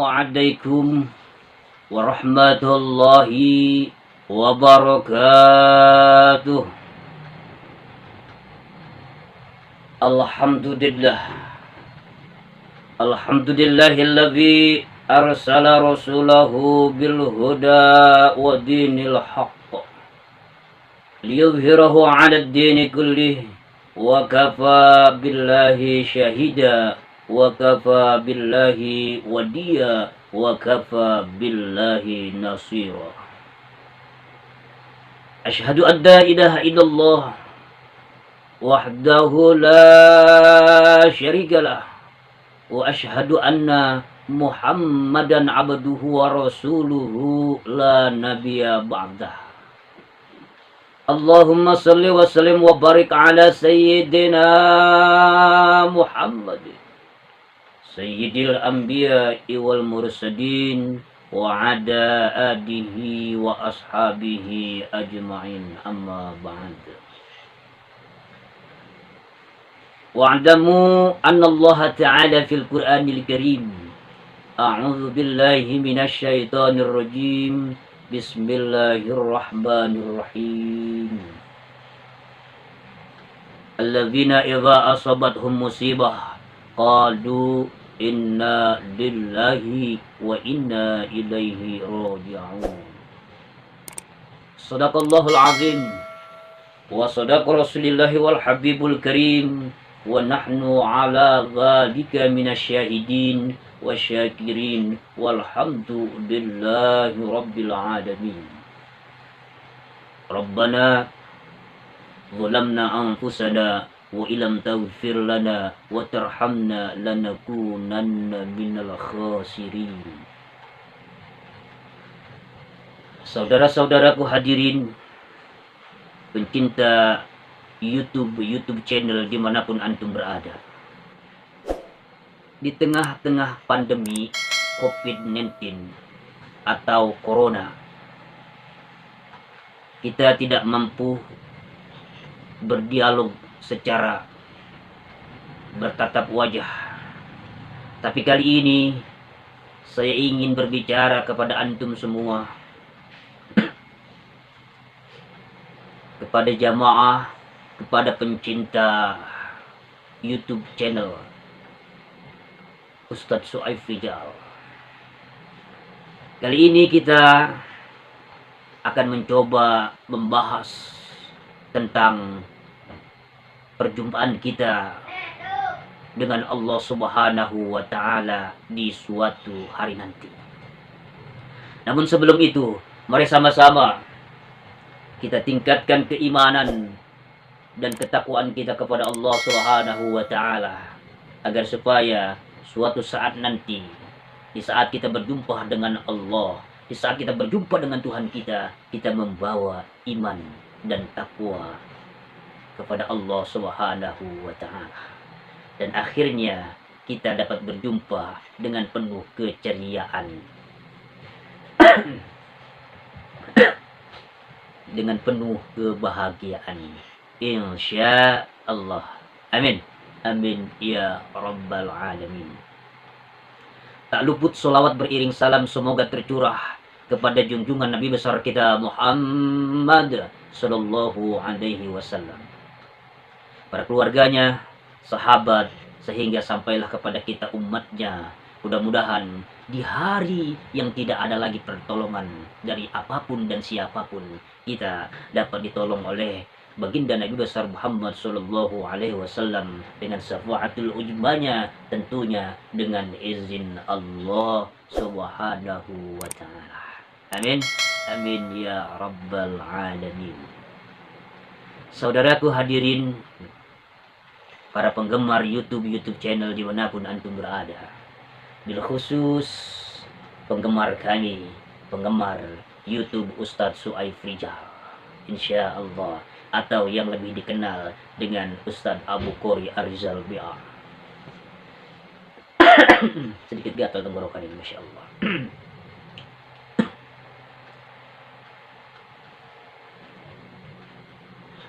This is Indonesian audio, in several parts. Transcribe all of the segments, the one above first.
Assalamualaikum warahmatullahi wabarakatuh. Alhamdulillah. Alhamdulillahilladzi arsala rasulahu bil huda wa dinil haqq liyuzhirahu 'ala ad-dini kullih wa kafa billahi syahida wa kafa billahi wadiya wa kafa billahi nasira. Asyhadu an la ilaha illallah wahdahu la syarikalah wa asyhadu anna Muhammadan abduhu wa rasuluhu la nabiyya ba'dah. Allahumma salli wa sallim wa barik ala sayyidina Muhammad sayyidil anbiya'i wal mursalin wa ada alihi wa ashabihi ajma'in, amma ba'd. Wa'lamu anna Allah ta'ala fil Qur'anil Karim, a'udzu billahi minasy syaithanir rajim, bismillahirrahmanirrahim. Alladzina idza asabathum musibah qalu inna lillahi wa inna ilaihi raji'un. Shadaqallahul azim wa sadaqa rasulillahi wal habibul karim wa nahnu ala dzalika minasy syahidin wasyakirin walhamdulillahi rabbil alamin. Rabbana zalamna anfusana wa illam taghfir lana wa tarhamna lanakunanna minal khasirin. Saudara-saudaraku hadirin pencinta YouTube channel dimanapun antum berada, di tengah-tengah pandemi COVID-19 atau Corona, kita tidak mampu berdialog secara bertatap wajah. Tapi kali ini saya ingin berbicara kepada antum semua, kepada jamaah, kepada pencinta YouTube channel Ustadz Su'aif Rijal. Kali ini kita akan mencoba membahas tentang perjumpaan kita dengan Allah Subhanahu wa Ta'ala di suatu hari nanti. Namun sebelum itu, mari sama-sama kita tingkatkan keimanan dan ketakwaan kita kepada Allah Subhanahu wa Ta'ala, agar supaya suatu saat nanti, di saat kita berjumpa dengan Allah, di saat kita berjumpa dengan Tuhan kita, kita membawa iman dan takwa kepada Allah Subhanahu wa Ta'ala, dan akhirnya kita dapat berjumpa dengan penuh keceriaan dengan penuh kebahagiaan, insya Allah. Amin, amin ya rabbal alamin. Tak luput solawat beriring salam semoga tercurah kepada junjungan Nabi besar kita Muhammad sallallahu alaihi wasallam, para keluarganya, sahabat, sehingga sampailah kepada kita umatnya. Mudah-mudahan di hari yang tidak ada lagi pertolongan dari apapun dan siapapun, kita dapat ditolong oleh baginda Nabi besar Muhammad sallallahu alaihi wasallam dengan syafaatul ujmanya, tentunya dengan izin Allah Subhanahu wa Ta'ala. Amin, amin ya rabbal alamin. Saudaraku hadirin, para penggemar YouTube channel dimanapun antum berada, bil khusus penggemar kami, penggemar YouTube Ustadz Su'aif Rijal, insya Allah, atau yang lebih dikenal dengan Ustadz Abu Qori Arizal BA. Sedikit gatal tenggorokan ini, masya Allah.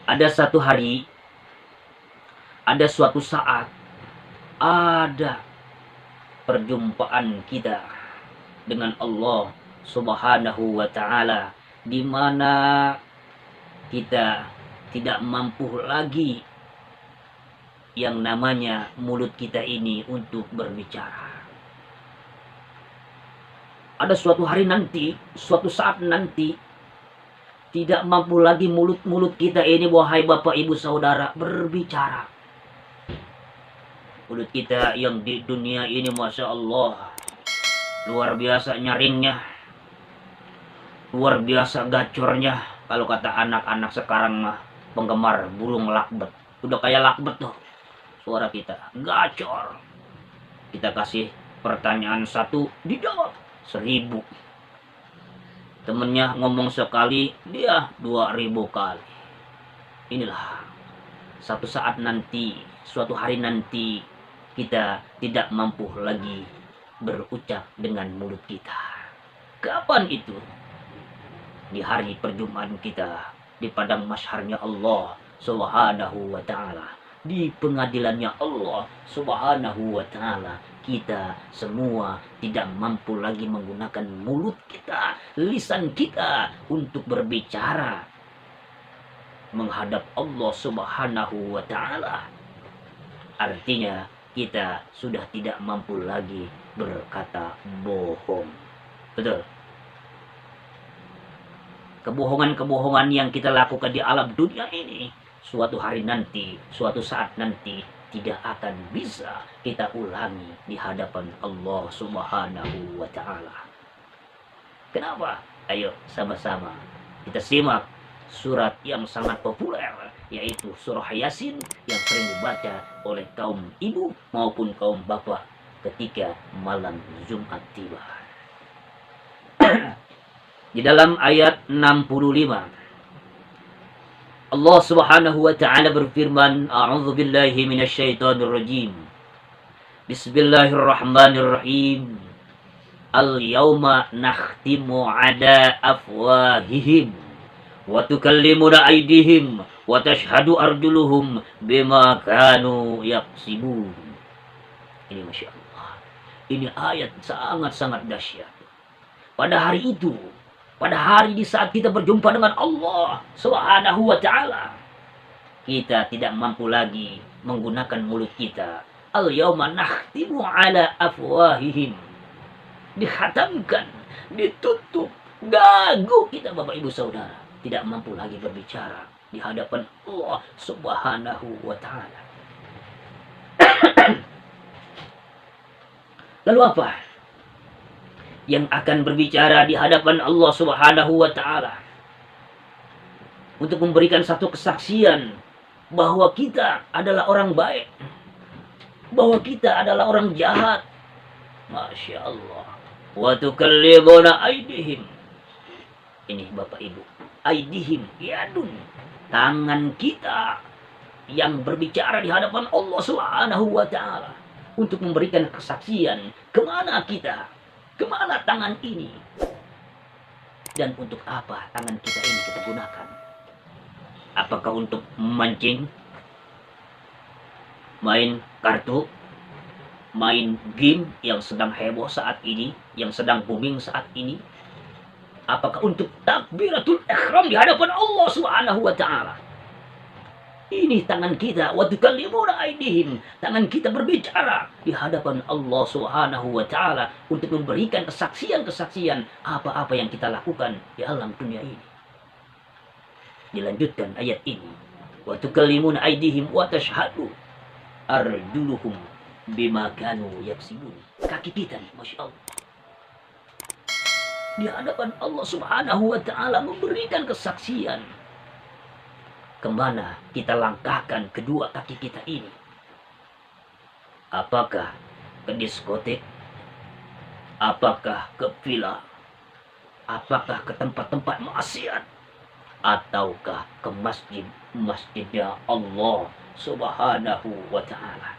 Ada satu hari, ada suatu saat, ada perjumpaan kita dengan Allah Subhanahu wa taala, di mana kita tidak mampu lagi yang namanya mulut kita ini untuk berbicara. Ada suatu hari nanti, suatu saat nanti, tidak mampu lagi mulut-mulut kita ini, wahai Bapak Ibu Saudara, berbicara. Mulut kita yang di dunia ini, Masya Allah, luar biasa nyaringnya, luar biasa gacornya. Kalau kata anak-anak sekarang mah, penggemar burung lakbet. Udah kayak lakbet tuh suara kita, gacor. Kita kasih pertanyaan satu, dijawab 1000. Temennya ngomong sekali, dia 2000 kali. Inilah satu saat nanti, suatu hari nanti, kita tidak mampu lagi berucap dengan mulut kita. Kapan itu? Di hari perjumpaan kita di padang mahsyarnya Allah Subhanahu wa taala, di pengadilannya Allah Subhanahu wa taala. Kita semua tidak mampu lagi menggunakan mulut kita, lisan kita untuk berbicara menghadap Allah Subhanahu wa taala. Artinya kita sudah tidak mampu lagi berkata bohong. Betul. Kebohongan-kebohongan yang kita lakukan di alam dunia ini, suatu hari nanti, suatu saat nanti, tidak akan bisa kita ulangi di hadapan Allah Subhanahu wa taala. Kenapa? Ayo sama-sama kita simak surat yang sangat populer, yaitu surah Yasin, yang sering dibaca oleh kaum ibu maupun kaum bapak ketika malam Jumat tiba. Di dalam ayat 65, Allah Subhanahu wa taala berfirman, A'udzu billahi minasyaitonir rajim. Bismillahirrahmanirrahim. Al-yauma nakhtimu ala afwahihim wa tukallimuna aydihim wa tashhadu arjuluhum bima kanu yaksibun. Ini Masya Allah. Ini ayat sangat-sangat dahsyat. Pada hari itu, pada hari di saat kita berjumpa dengan Allah Subhanahu wa taala, kita tidak mampu lagi menggunakan mulut kita. Al-yauma nakhtimu ala afwahihim. Dikhatamkan, ditutup, gagu kita Bapak Ibu Saudara. Tidak mampu lagi berbicara di hadapan Allah Subhanahu wa taala. Lalu apa yang akan berbicara di hadapan Allah Subhanahu wa taala? Untuk memberikan satu kesaksian bahwa kita adalah orang baik, bahwa kita adalah orang jahat. Masya Allah. Wa tukallimuna aydihim. Ini Bapak Ibu, aydihim, yadun, tangan kita yang berbicara di hadapan Allah Subhanahu wa taala untuk memberikan kesaksian kemana kita, kemana tangan ini, dan untuk apa tangan kita ini kita gunakan. Apakah untuk memancing, main kartu, main game yang sedang heboh saat ini, yang sedang booming saat ini? Apakah untuk takbiratul ihram di hadapan Allah Subhanahu wa taala? Ini tangan kita, wa tukallimuna aydihim, tangan kita berbicara di hadapan Allah Subhanahu wa taala untuk memberikan kesaksian-kesaksian apa-apa yang kita lakukan di alam dunia ini. Dilanjutkan ayat ini, wa tukallimuna aydihim wa tashhadu arjuluhum bima kanu yaksibun. Kaki kita nih, Masya Allah, di hadapan Allah Subhanahu wa taala memberikan kesaksian kemana kita langkahkan kedua kaki kita ini. Apakah ke diskotek? Apakah ke villa? Apakah ke tempat-tempat maksiat? Ataukah ke masjidnya Allah Subhanahu wa ta'ala?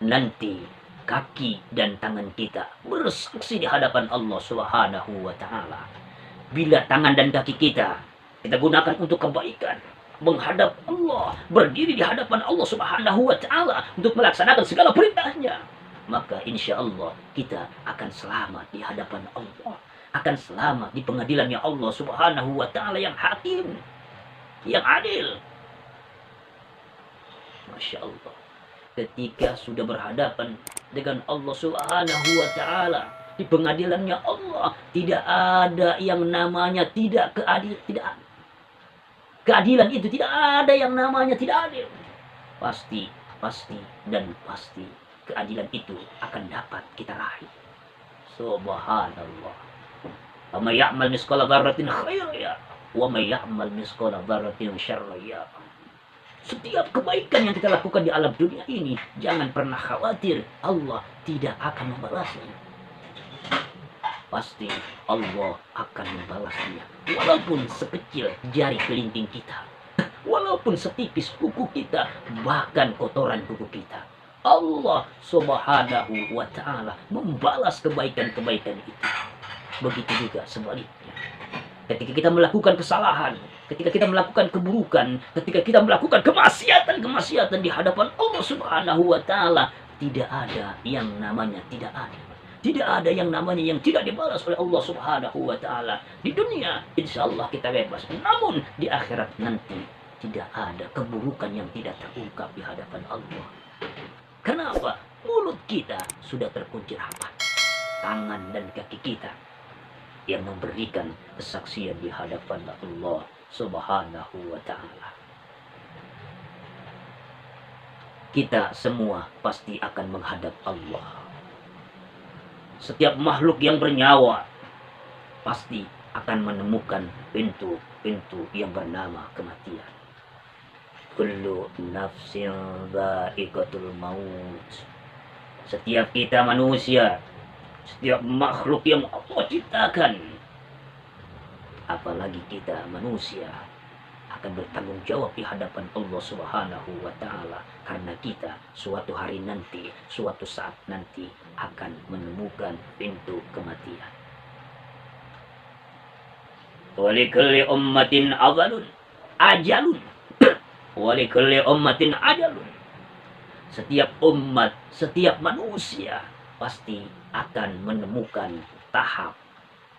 Nanti kaki dan tangan kita bersaksi di hadapan Allah Subhanahu wa ta'ala. Bila tangan dan kaki kita gunakan untuk kebaikan, menghadap Allah, berdiri di hadapan Allah Subhanahu wa ta'ala untuk melaksanakan segala perintahnya. maka insya Allah kita akan selamat di hadapan Allah, akan selamat di pengadilannya Allah Subhanahu wa Ta'ala yang hakim, yang adil. Masya Allah, ketika sudah berhadapan dengan Allah Subhanahu wa Ta'ala di pengadilannya Allah, tidak ada yang namanya tidak keadilan itu, tidak ada yang namanya tidak adil. Pasti dan pasti keadilan itu akan dapat kita raih. Subhanallah. Wa may ya'mal misqala dzarratin khairan yara wa may ya'mal misqala dzarratin syarran yara. Setiap kebaikan yang kita lakukan di alam dunia ini, jangan pernah khawatir Allah tidak akan membalasnya. Pasti Allah akan membalasnya, walaupun sekecil jari kelingking kita, walaupun setipis kuku kita, bahkan kotoran kuku kita. Allah Subhanahu wa Ta'ala membalas kebaikan-kebaikan itu. Begitu juga sebaliknya. Ketika kita melakukan kesalahan, ketika kita melakukan keburukan, ketika kita melakukan kemaksiatan di hadapan Allah Subhanahu wa Ta'ala, tidak ada yang namanya tidak adil. Tidak ada yang namanya yang tidak dibalas oleh Allah Subhanahu wa Ta'ala. Di dunia insya Allah kita bebas, namun di akhirat nanti tidak ada keburukan yang tidak terungkap di hadapan Allah. Kenapa? Mulut kita sudah terkunci rapat, tangan dan kaki kita yang memberikan kesaksian di hadapan Allah Subhanahu wa Ta'ala. Kita semua pasti akan menghadap Allah. Setiap makhluk yang bernyawa pasti akan menemukan pintu-pintu yang bernama kematian. Kullu nafsin dha'iqatul maut. Setiap kita manusia, setiap makhluk yang Allah ciptakan, apalagi kita manusia, akan bertanggung jawab di hadapan Allah Subhanahu wa Ta'ala, karena kita suatu hari nanti, suatu saat nanti akan menemukan pintu kematian. Walikulli ummatin ajalun walikulli ummatin ajalun. Setiap umat, setiap manusia pasti akan menemukan tahap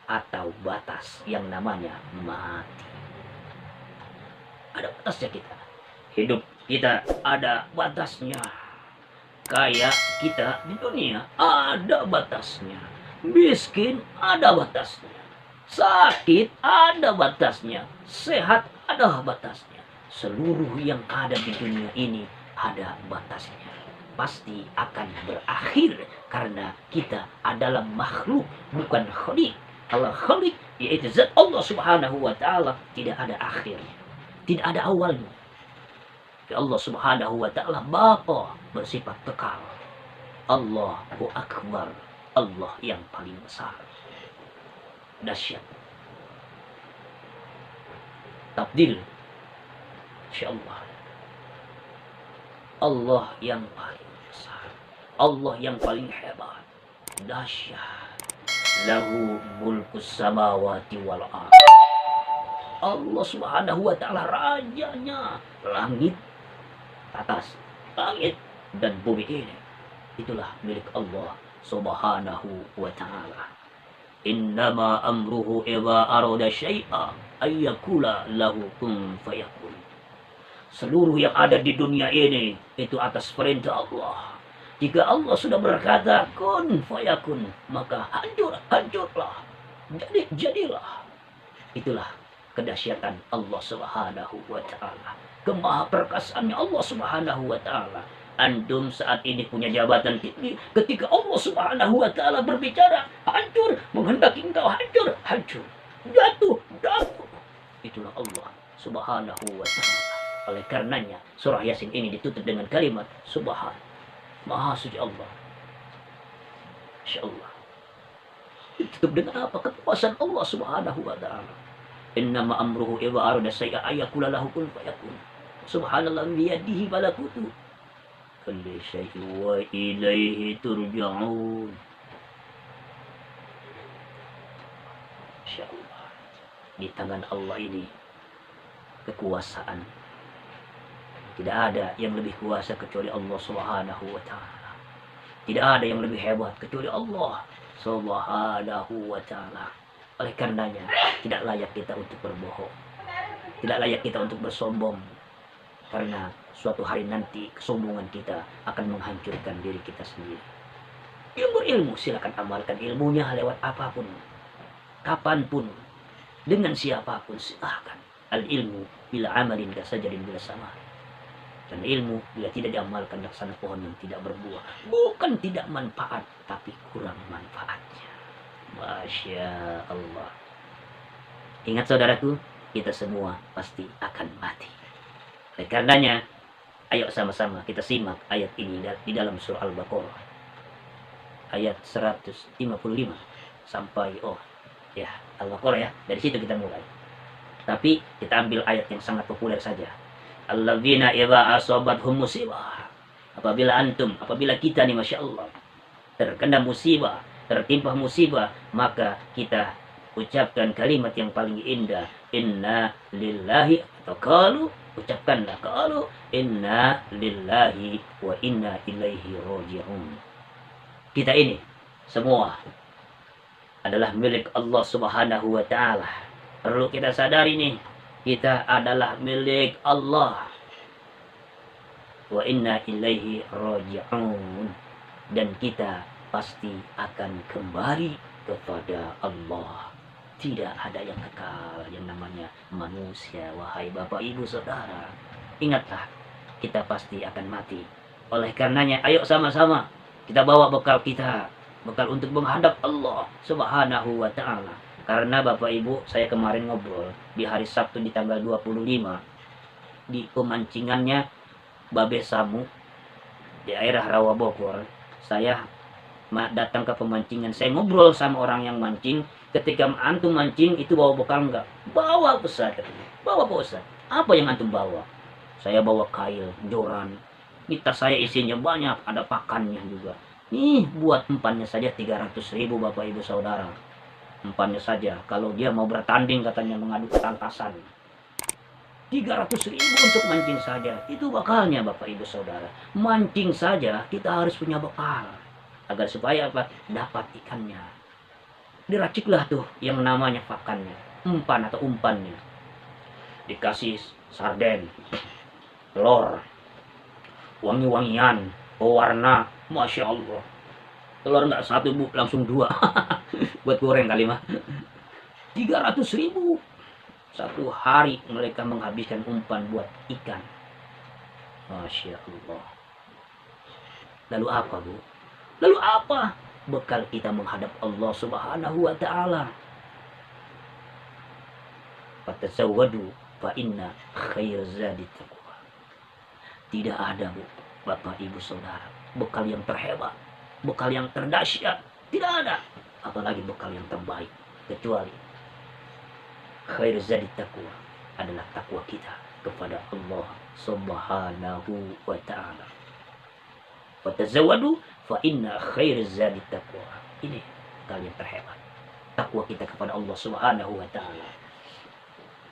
atau batas yang namanya mati. Ada batasnya kita. Hidup kita ada batasnya. Kaya kita di dunia ada batasnya. Miskin ada batasnya. Sakit ada batasnya. Sehat ada batasnya. Seluruh yang ada di dunia ini ada batasnya. Pasti akan berakhir karena kita adalah makhluk, bukan khaliq. Allah khaliq, yaitu zat Allah Subhanahu wa Ta'ala, tidak ada akhirnya, tidak ada awalnya. Allah Subhanahu wa Ta'ala Bapa, bersifat kekal. Allahu Akbar, Allah yang paling besar. Dahsyat. Tabdil, insyaallah. Allah yang paling besar, Allah yang paling hebat, dahsyat. Lahu mulkus samawati wal ardh. Allah Subhanahu wa Ta'ala rajanya langit atas, langit dan bumi ini. Itulah milik Allah Subhanahu wa Ta'ala. Innama amruhu idza arada syai'a ayyakula lahu kun fayakun. Seluruh yang ada di dunia ini itu atas perintah Allah. Jika Allah sudah berkata kun fayakun, maka hancurlah, jadilah. Itulah kedahsyatan Allah Subhanahu wa Ta'ala, kemahaperkasaannya Allah Subhanahu wa Ta'ala. Antum saat ini punya jabatan tinggi, ketika Allah Subhanahu wa Ta'ala berbicara, hancur, menghendaki engkau hancur, jatuh. Itulah Allah Subhanahu wa Ta'ala. Oleh karenanya surah Yasin ini ditutup dengan kalimat Subhan, Maha suci Allah. Insyaallah. Ditutup dengan apa? Kekuasaan Allah Subhanahu wa Ta'ala. Innama amruhu idza arada syai'an ayyakula lahu kun fayakun. Subhanallah biyadihi malakutu kulli syai'in wa ilaihi turja'un. Insyaallah. Di tangan Allah ini kekuasaan. Tidak ada yang lebih kuasa kecuali Allah Subhanahu wa Ta'ala. Tidak ada yang lebih hebat kecuali Allah Subhanahu wa ta'ala. Oleh karenanya, tidak layak kita untuk berbohong. Tidak layak kita untuk bersombong. Karena suatu hari nanti kesombongan kita akan menghancurkan diri kita sendiri. Yang berilmu silakan amalkan ilmunya lewat apapun, kapanpun, dengan siapapun silahkan. Al ilmu bila amalin kasajadin bila sama. Dan ilmu bila tidak diamalkan laksana pohon yang tidak berbuah. Bukan tidak manfaat, tapi kurang manfaatnya. Masya Allah. Ingat saudaraku, kita semua pasti akan mati. Oleh karenanya, ayo sama-sama kita simak ayat ini di dalam surah Al-Baqarah. Ayat 155 sampai Al-Baqarah ya. Dari situ kita mulai. Tapi kita ambil ayat yang sangat populer saja. Alladzina idza asabathum musibah. Apabila kita nih Masya Allah terkena musibah, tertimpa musibah, maka kita ucapkan kalimat yang paling indah, inna lillahi, atau ucapkanlah inna lillahi wa inna ilaihi raji'un. Kita ini semua adalah milik Allah Subhanahu wa ta'ala. Perlu kita sadari nih, kita adalah milik Allah. Wa inna ilaihi raji'un. Dan kita pasti akan kembali kepada Allah. Tidak ada yang kekal yang namanya manusia. Wahai Bapak Ibu Saudara, ingatlah, kita pasti akan mati. Oleh karenanya, ayo sama-sama kita bawa bekal kita, bekal untuk menghadap Allah Subhanahu wa ta'ala. Karena Bapak Ibu, saya kemarin ngobrol di hari Sabtu di tanggal 25 di pemancingannya Babe Samu di daerah Rawa Bogor. Saya datang ke pemancingan, saya ngobrol sama orang yang mancing. Ketika antum mancing itu bawa bekal enggak? Bawa Ustaz, katanya. Bawa Pak Ustaz. Apa yang antum bawa? Saya bawa kail, joran. Ini tas saya isinya banyak, ada pakannya juga. Nih buat umpannya saja 300.000 Bapak Ibu Saudara. Umpannya saja, kalau dia mau bertanding katanya mengadu ketangkasan, 300.000 untuk mancing saja. Itu bekalnya Bapak Ibu Saudara. Mancing saja kita harus punya bekal. Agar supaya apa? Dapat ikannya. Diraciklah tuh yang namanya pakannya, umpan atau umpannya. Dikasih sarden, telur, wangi-wangian, pewarna, Masya Allah. Telur nggak satu Bu, langsung 2. Buat goreng kali mah. 300.000. Satu hari mereka menghabiskan umpan buat ikan. Masya Allah. Lalu apa Bu? Lalu apa bekal kita menghadap Allah Subhanahu wa ta'ala? Fatazawwadu fa inna khair zadi taqwa. Tidak ada Bu, Bapak Ibu Saudara, bekal yang terhebat, bekal yang terdahsyat, tidak ada. Apalagi bekal yang terbaik, kecuali khair zadi taqwa, adalah takwa kita kepada Allah Subhanahu wa ta'ala. Fatazawwadu fa inna khair zadi taqwa. Ini kalian terhebat, takwa kita kepada Allah Subhanahu wa ta'ala.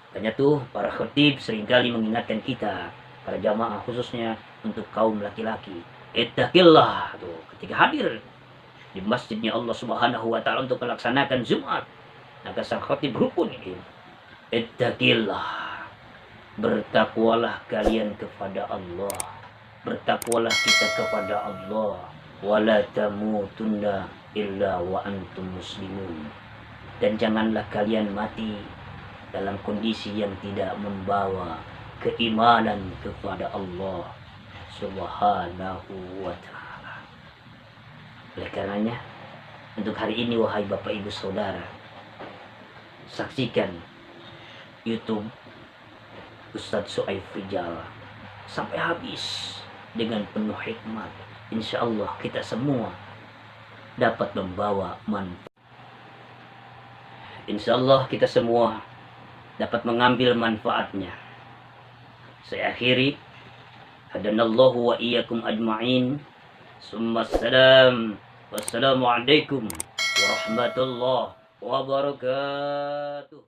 Makanya tuh para khatib seringkali mengingatkan kita, para jamaah khususnya untuk kaum laki-laki, ittaqillah tuh ketika hadir di masjidnya Allah Subhanahu wa ta'ala untuk melaksanakan Jumat. Maka sang khatib rukun ini, ittaqillah, bertakwalah kalian kepada Allah, bertakwalah kita kepada Allah. Wala tamutunna illa wa antum muslimun. Dan janganlah kalian mati dalam kondisi yang tidak membawa keimanan kepada Allah Subhanahu wa ta'ala. Oleh karenanya, untuk hari ini wahai Bapak Ibu Saudara, saksikan YouTube Ustadz Su'aif Rijal sampai habis dengan penuh hikmat. Insya Allah kita semua dapat membawa manfaat. Insya Allah kita semua dapat mengambil manfaatnya. Saya akhiri. Hadanallahu wa iyyakum ajma'in. Wassalamualaikum warahmatullahi wabarakatuh.